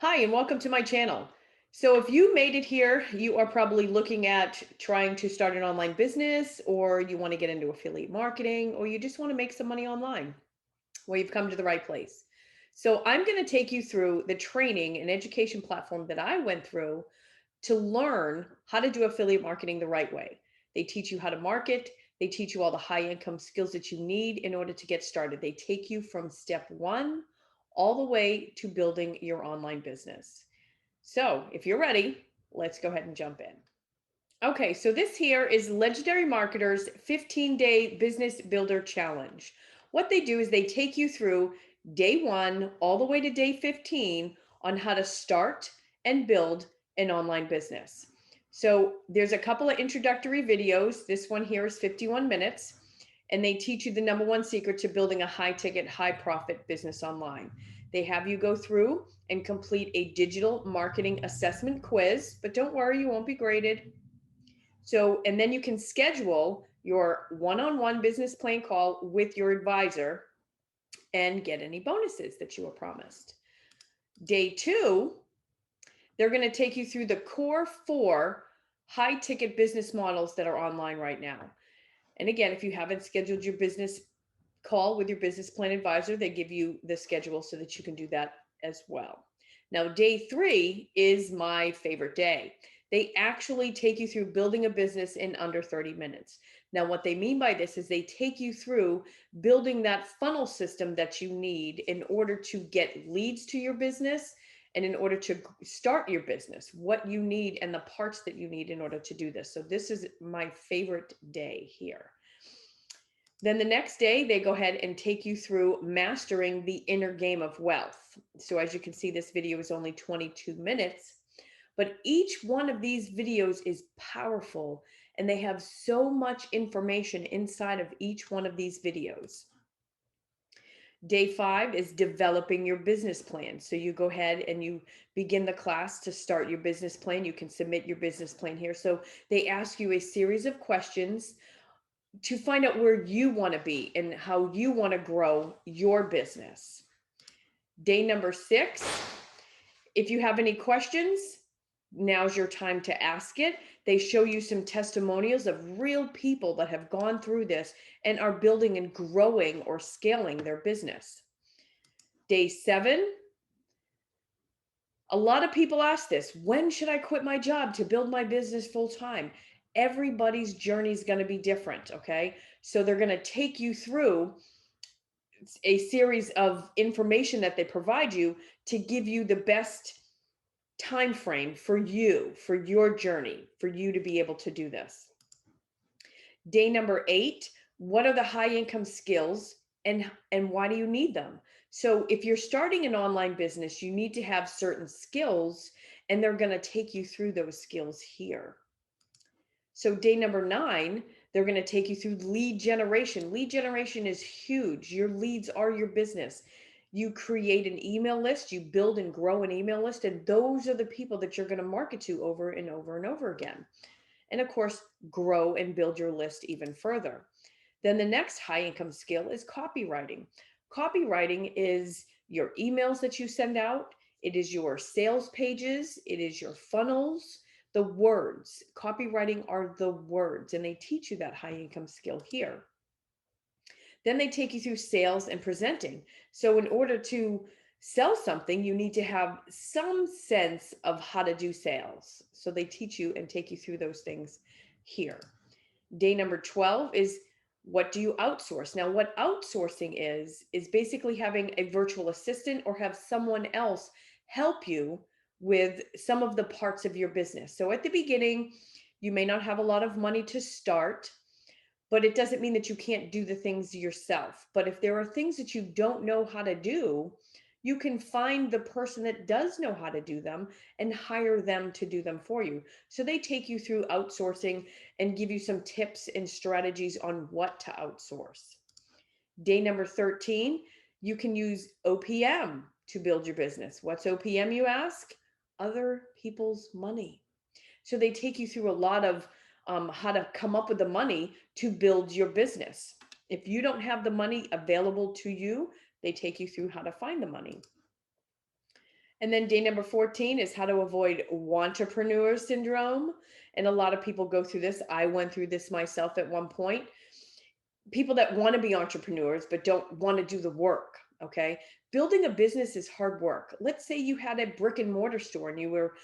Hi, and welcome to my channel. So if you made it here, you are probably looking at trying to start an online business, or you want to get into affiliate marketing, or you just want to make some money online. Well, you've come to the right place. So I'm going to take you through the training and education platform that I went through to learn how to do affiliate marketing the right way. They teach you how to market. They teach you all the high income skills that you need in order to get started. They take you from step one all the way to building your online business. So if you're ready, let's go ahead and jump in. Okay, so this here is Legendary Marketers 15-day Business Builder Challenge. What they do is they take you through day one all the way to day 15 on how to start and build an online business. So there's a couple of introductory videos. This one here is 51 minutes, and they teach you the number one secret to building a high ticket, high profit business online. They have you go through and complete a digital marketing assessment quiz, but don't worry, you won't be graded. So, and then you can schedule your one-on-one business plan call with your advisor and get any bonuses that you were promised. Day two, they're going to take you through the core four high ticket business models that are online right now. And again, if you haven't scheduled your business call with your business plan advisor, they give you the schedule so that you can do that as well. Now, day three is my favorite day. They actually take you through building a business in under 30 minutes. Now, what they mean by this is they take you through building that funnel system that you need in order to get leads to your business and in order to start your business, what you need and the parts that you need in order to do this. So, this is my favorite day here. Then the next day, they go ahead and take you through mastering the inner game of wealth. So as you can see, this video is only 22 minutes, but each one of these videos is powerful and they have so much information inside of each one of these videos. Day five is developing your business plan. So you go ahead and you begin the class to start your business plan. You can submit your business plan here. So they ask you a series of questions to find out where you want to be and how you want to grow your business. Day number six, if you have any questions, now's your time to ask it. They show you some testimonials of real people that have gone through this and are building and growing or scaling their business. Day seven, a lot of people ask this: when should I quit my job to build my business full time? Everybody's journey is going to be different. Okay. So they're going to take you through a series of information that they provide you to give you the best time frame for you, for your journey, for you to be able to do this. Day number eight, what are the high income skills and why do you need them? So if you're starting an online business, you need to have certain skills, and they're going to take you through those skills here. So day number nine, they're going to take you through lead generation. Lead generation is huge. Your leads are your business. You create an email list, you build and grow an email list, and those are the people that you're going to market to over and over and over again. And of course, grow and build your list even further. Then the next high income skill is copywriting. Copywriting is your emails that you send out, it is your sales pages, it is your funnels, the words. Copywriting are the words, and they teach you that high income skill here. Then they take you through sales and presenting. So in order to sell something, you need to have some sense of how to do sales. So they teach you and take you through those things here. Day number 12 is, what do you outsource? Now, what outsourcing is basically having a virtual assistant or have someone else help you with some of the parts of your business. So at the beginning, you may not have a lot of money to start, but it doesn't mean that you can't do the things yourself. But if there are things that you don't know how to do, you can find the person that does know how to do them and hire them to do them for you. So they take you through outsourcing and give you some tips and strategies on what to outsource. Day number 13, you can use OPM to build your business. What's OPM, you ask? Other people's money. So they take you through a lot of how to come up with the money to build your business. If you don't have the money available to you, they take you through how to find the money. And then day number 14 is how to avoid entrepreneur syndrome. And a lot of people go through this. I went through this myself at one point. People that want to be entrepreneurs but don't want to do the work. Okay. Building a business is hard work. Let's say you had a brick and mortar store and you were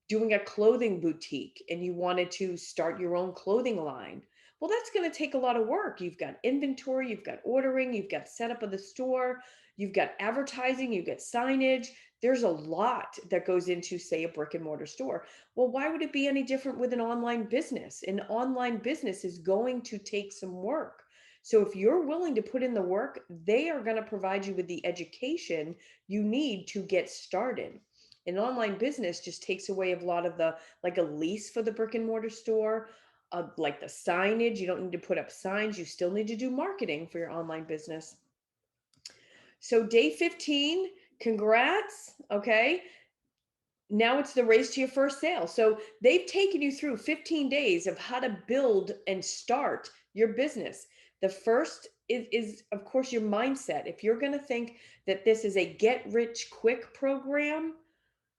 doing a clothing boutique and you wanted to start your own clothing line. Well, that's going to take a lot of work. You've got inventory, you've got ordering, you've got setup of the store, you've got advertising, you've got signage. There's a lot that goes into, say, a brick and mortar store. Well, why would it be any different with an online business? An online business is going to take some work. So if you're willing to put in the work, they are going to provide you with the education you need to get started. An online business just takes away a lot of the, like a lease for the brick and mortar store, like the signage. You don't need to put up signs. You still need to do marketing for your online business. So day 15, congrats. Okay. Now it's the race to your first sale. So they've taken you through 15 days of how to build and start your business. The first is of course, your mindset. If you're going to think that this is a get rich quick program,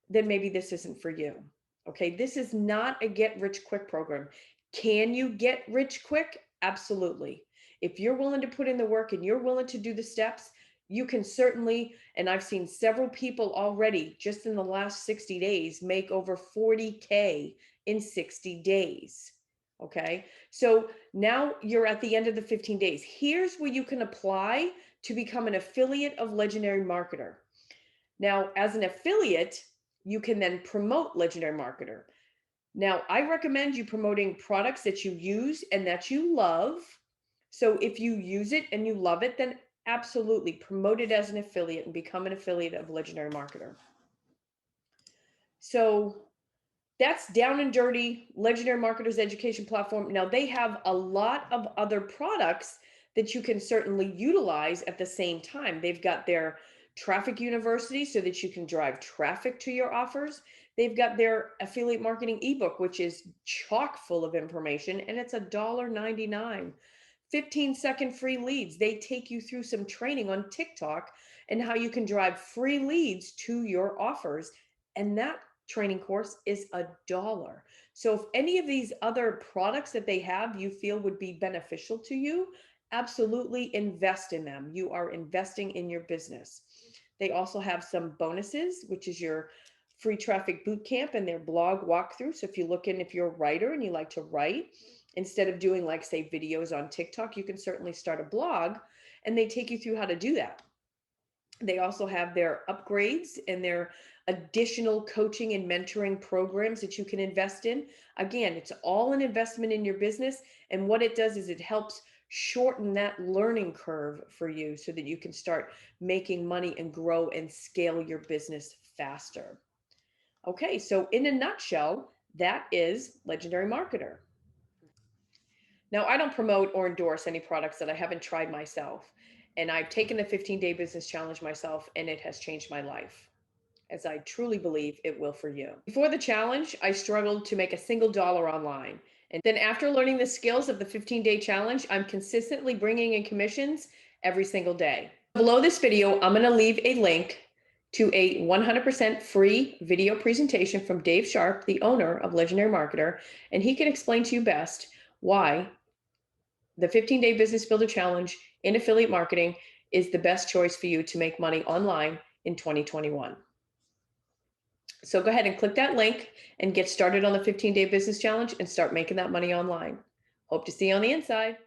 then maybe this isn't for you. Okay, this is not a get rich quick program. Can you get rich quick? Absolutely. If you're willing to put in the work and you're willing to do the steps, you can certainly, and I've seen several people already just in the last 60 days make over 40K in 60 days. Okay, so now you're at the end of the 15 days. Here's where you can apply to become an affiliate of Legendary Marketer. Now, as an affiliate, you can then promote Legendary Marketer. Now, I recommend you promoting products that you use and that you love. So if you use it and you love it, then absolutely promote it as an affiliate and become an affiliate of Legendary Marketer. So that's down and dirty, Legendary Marketer's education platform. Now they have a lot of other products that you can certainly utilize at the same time. They've got their traffic university so that you can drive traffic to your offers. They've got their affiliate marketing ebook, which is chock full of information, and it's $1.99. 15-second free leads. They take you through some training on TikTok and how you can drive free leads to your offers. And that training course is $1. So if any of these other products that they have you feel would be beneficial to you, absolutely invest in them. You are investing in your business. They also have some bonuses, which is your free traffic boot camp and their blog walkthrough. So if you look in, if you're a writer and you like to write, instead of doing like say videos on TikTok, you can certainly start a blog and they take you through how to do that. They also have their upgrades and their additional coaching and mentoring programs that you can invest in. Again, it's all an investment in your business. And what it does is it helps shorten that learning curve for you so that you can start making money and grow and scale your business faster. Okay, so in a nutshell, that is Legendary Marketer. Now, I don't promote or endorse any products that I haven't tried myself. And I've taken the 15-day business challenge myself, and it has changed my life, as I truly believe it will for you. Before the challenge, I struggled to make a single dollar online. And then after learning the skills of the 15-day challenge, I'm consistently bringing in commissions every single day. Below this video, I'm going to leave a link to a 100% free video presentation from Dave Sharp, the owner of Legendary Marketer, and he can explain to you best why the 15-day business builder challenge in affiliate marketing is the best choice for you to make money online in 2021. So go ahead and click that link and get started on the 15-day business challenge and start making that money online. Hope to see you on the inside.